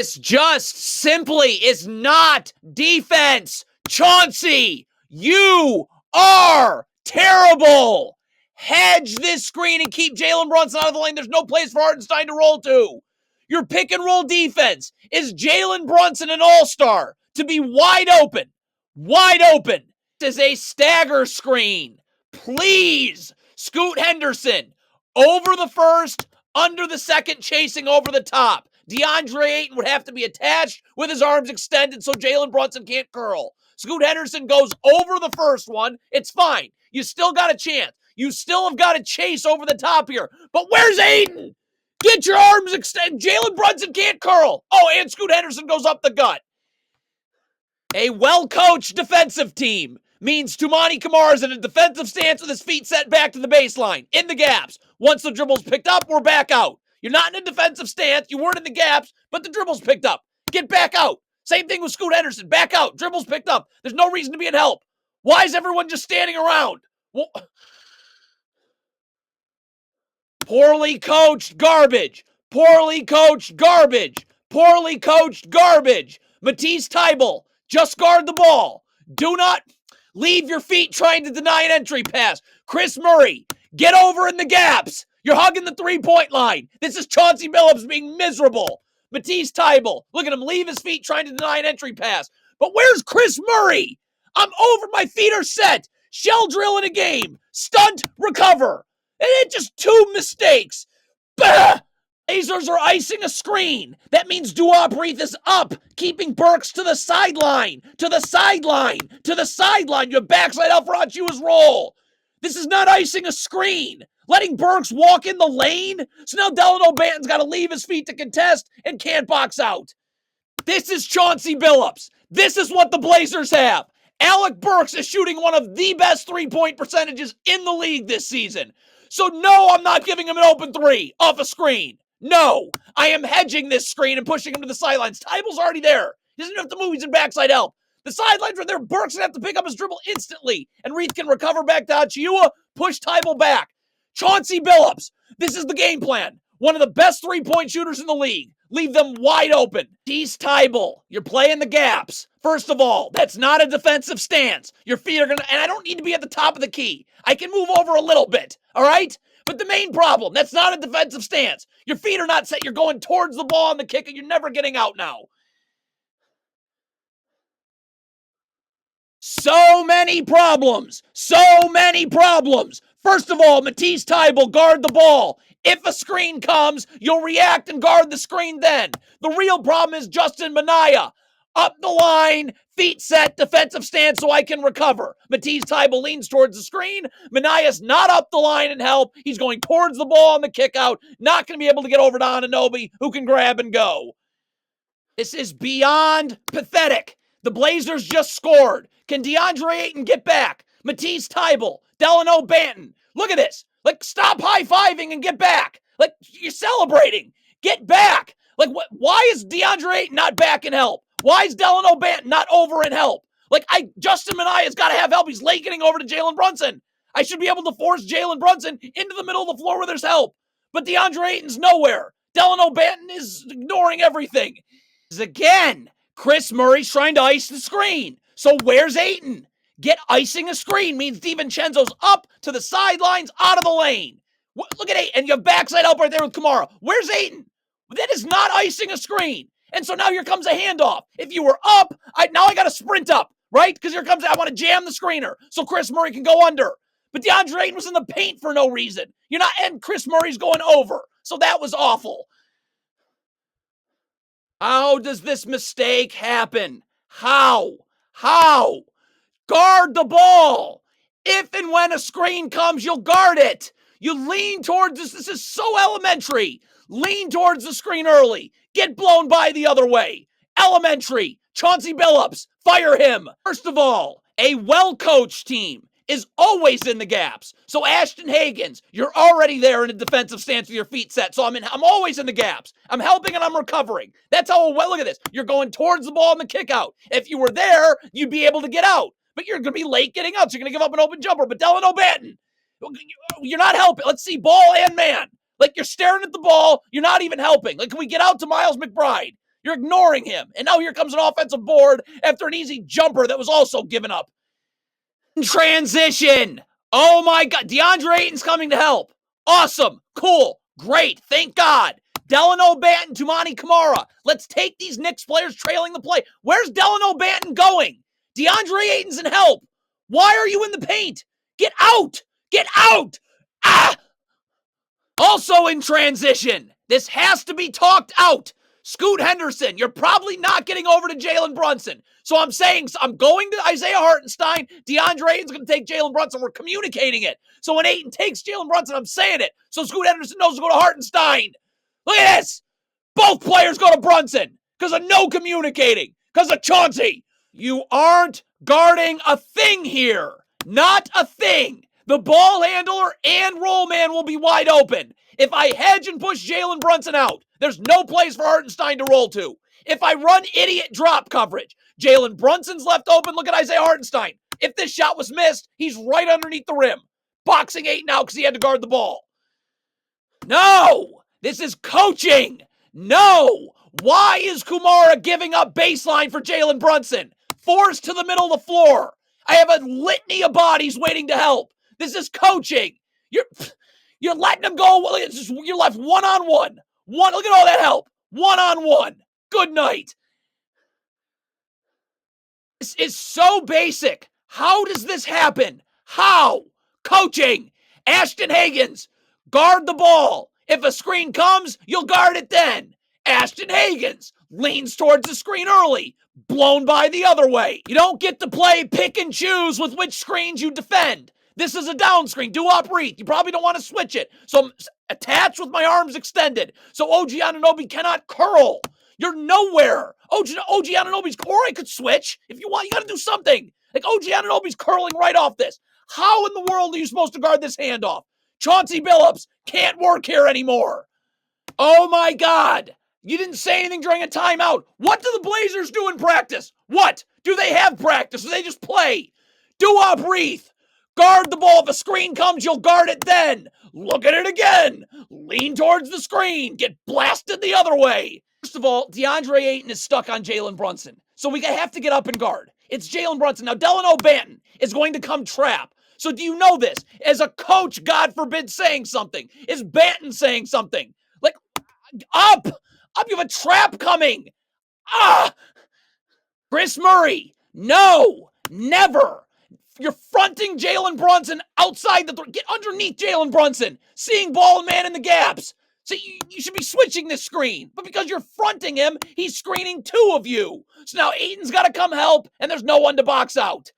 This just simply is not defense. Chauncey, you are terrible. Hedge this screen and keep Jalen Brunson out of the lane. There's no place for Hartenstein to roll to. Your pick and roll defense is Jalen Brunson an all-star to be wide open. Wide open. This is a stagger screen. Please, Scoot Henderson, over the first, under the second, chasing over the top. DeAndre Ayton would have to be attached with his arms extended so Jalen Brunson can't curl. Scoot Henderson goes over the first one. It's fine. You still got a chance. You still have got to chase over the top here. But where's Ayton? Get your arms extended. Jalen Brunson can't curl. Oh, and Scoot Henderson goes up the gut. A well-coached defensive team means Toumani Kamar's in a defensive stance with his feet set back to the baseline, in the gaps. Once the dribble's picked up, we're back out. You're not in a defensive stance. You weren't in the gaps, but the dribble's picked up. Get back out. Same thing with Scoot Henderson. Back out. Dribble's picked up. There's no reason to be in help. Why is everyone just standing around? Well, poorly coached garbage. Poorly coached garbage. Poorly coached garbage. Matisse Thybulle, just guard the ball. Do not leave your feet trying to deny an entry pass. Chris Murray, get over in the gaps. You're hugging the three-point line. This is Chauncey Billups being miserable. Matisse Thybulle, look at him leave his feet trying to deny an entry pass. But where's Chris Murray? I'm over. My feet are set. Shell drill in a game. Stunt, recover. And it's just two mistakes. Bah! Blazers are icing a screen. That means Duapreath is up, keeping Burks to the sideline. To the sideline. To the sideline. Your backside Alfaraciu's roll. This is not icing a screen. Letting Burks walk in the lane? So now Delano Banton's got to leave his feet to contest and can't box out. This is Chauncey Billups. This is what the Blazers have. Alec Burks is shooting one of the best three-point percentages in the league this season. So no, I'm not giving him an open three off a screen. No, I am hedging this screen and pushing him to the sidelines. Tybulle's already there. He doesn't have to move. He's in backside help. The sidelines are there. Burks going to have to pick up his dribble instantly. And Reith can recover back to Achiuwa, push Thybulle back. Chauncey Billups, this is the game plan. One of the best three-point shooters in the league. Leave them wide open. Matisse Thybulle, you're playing the gaps. First of all, that's not a defensive stance. Your feet are going to, and I don't need to be at the top of the key. I can move over a little bit, all right? But the main problem, that's not a defensive stance. Your feet are not set. You're going towards the ball on the kick, and you're never getting out now. So many problems. So many problems. First of all, Matisse Thybulle, guard the ball. If a screen comes, you'll react and guard the screen then. The real problem is Justin Minaya. Up the line, feet set, defensive stance so I can recover. Matisse Thybulle leans towards the screen. Minaya's not up the line and help. He's going towards the ball on the kick out. Not going to be able to get over to Anunoby, who can grab and go. This is beyond pathetic. The Blazers just scored. Can DeAndre Ayton get back? Matisse Thybulle, Delano Banton. Look at this. Like, stop high-fiving and get back. Like, you're celebrating. Get back. Like, why is DeAndre Ayton not back and help? Why is Delano Banton not over and help? Like, Justin Minaya's got to have help. He's late getting over to Jalen Brunson. I should be able to force Jalen Brunson into the middle of the floor where there's help. But DeAndre Ayton's nowhere. Delano Banton is ignoring everything. Again, Chris Murray's trying to ice the screen. So where's Ayton? Get icing a screen means DiVincenzo's up to the sidelines, out of the lane. Look at Ayton, and you have backside help right there with Kamara. Where's Ayton? That is not icing a screen. And so now here comes a handoff. If you were up, now I got to sprint up, right? Because here comes, I want to jam the screener so Chris Murray can go under. But DeAndre Ayton was in the paint for no reason. And Chris Murray's going over. So that was awful. How does this mistake happen? How? Guard the ball. If and when a screen comes, you'll guard it. You lean towards this. This is so elementary. Lean towards the screen early. Get blown by the other way. Elementary. Chauncey Billups, fire him. First of all, a well-coached team is always in the gaps. So Ashton Hagans, you're already there in a defensive stance with your feet set. So I'm always in the gaps. I'm helping and I'm recovering. That's how well, look at this. You're going towards the ball in the kick out. If you were there, you'd be able to get out. But you're going to be late getting out. So you're going to give up an open jumper. But Delano Banton, you're not helping. Let's see ball and man. Like, you're staring at the ball. You're not even helping. Like, can we get out to Miles McBride? You're ignoring him. And now here comes an offensive board after an easy jumper that was also given up. Transition. Oh my God. DeAndre Ayton's coming to help. Awesome. Cool. Great. Thank God. Delano Banton, Tumani Kamara. Let's take these Knicks players trailing the play. Where's Delano Banton going? DeAndre Ayton's in help. Why are you in the paint? Get out. Get out. Ah! Also in transition. This has to be talked out. Scoot Henderson, you're probably not getting over to Jalen Brunson. So I'm saying, I'm going to Isaiah Hartenstein. DeAndre Ayton's going to take Jalen Brunson. We're communicating it. So when Ayton takes Jalen Brunson, I'm saying it. So Scoot Henderson knows to go to Hartenstein. Look at this. Both players go to Brunson because of no communicating, because of Chauncey. You aren't guarding a thing here. Not a thing. The ball handler and roll man will be wide open. If I hedge and push Jalen Brunson out, there's no place for Hartenstein to roll to. If I run idiot drop coverage, Jalen Brunson's left open. Look at Isaiah Hartenstein. If this shot was missed, he's right underneath the rim. Boxing Ayton out because he had to guard the ball. No! This is coaching! No! Why is Kumara giving up baseline for Jalen Brunson? Forced to the middle of the floor. I have a litany of bodies waiting to help. This is coaching. You're letting them go. You're left one-on-one. Look at all that help. One-on-one. Good night. This is so basic. How does this happen? How? Coaching. Ashton Hagans, guard the ball. If a screen comes, you'll guard it then. Ashton Hagans leans towards the screen early. Blown by the other way. You don't get to play pick and choose with which screens you defend. This is a down screen. Do-up read. You probably don't want to switch it. So I'm attached with my arms extended. So OG Anunoby cannot curl. You're nowhere. OG Anunoby's, or I could switch. If you want, you got to do something. Like OG Anunoby's curling right off this. How in the world are you supposed to guard this handoff? Chauncey Billups can't work here anymore. Oh my God. You didn't say anything during a timeout. What do the Blazers do in practice? What? Do they have practice? Do they just play? Do-up wreath. Guard the ball. If a screen comes, you'll guard it then. Look at it again. Lean towards the screen. Get blasted the other way. First of all, DeAndre Ayton is stuck on Jalen Brunson. So we have to get up and guard. It's Jalen Brunson. Now, Delano Banton is going to come trap. So do you know this? As a coach, God forbid, saying something. Is Banton saying something? Like, up. You have a trap coming. Chris Murray. No. Never. You're fronting Jalen Brunson outside the get underneath Jalen Brunson. Seeing ball and man in the gaps. So you should be switching this screen. But because you're fronting him, he's screening two of you. So now Ayton's got to come help, and there's no one to box out.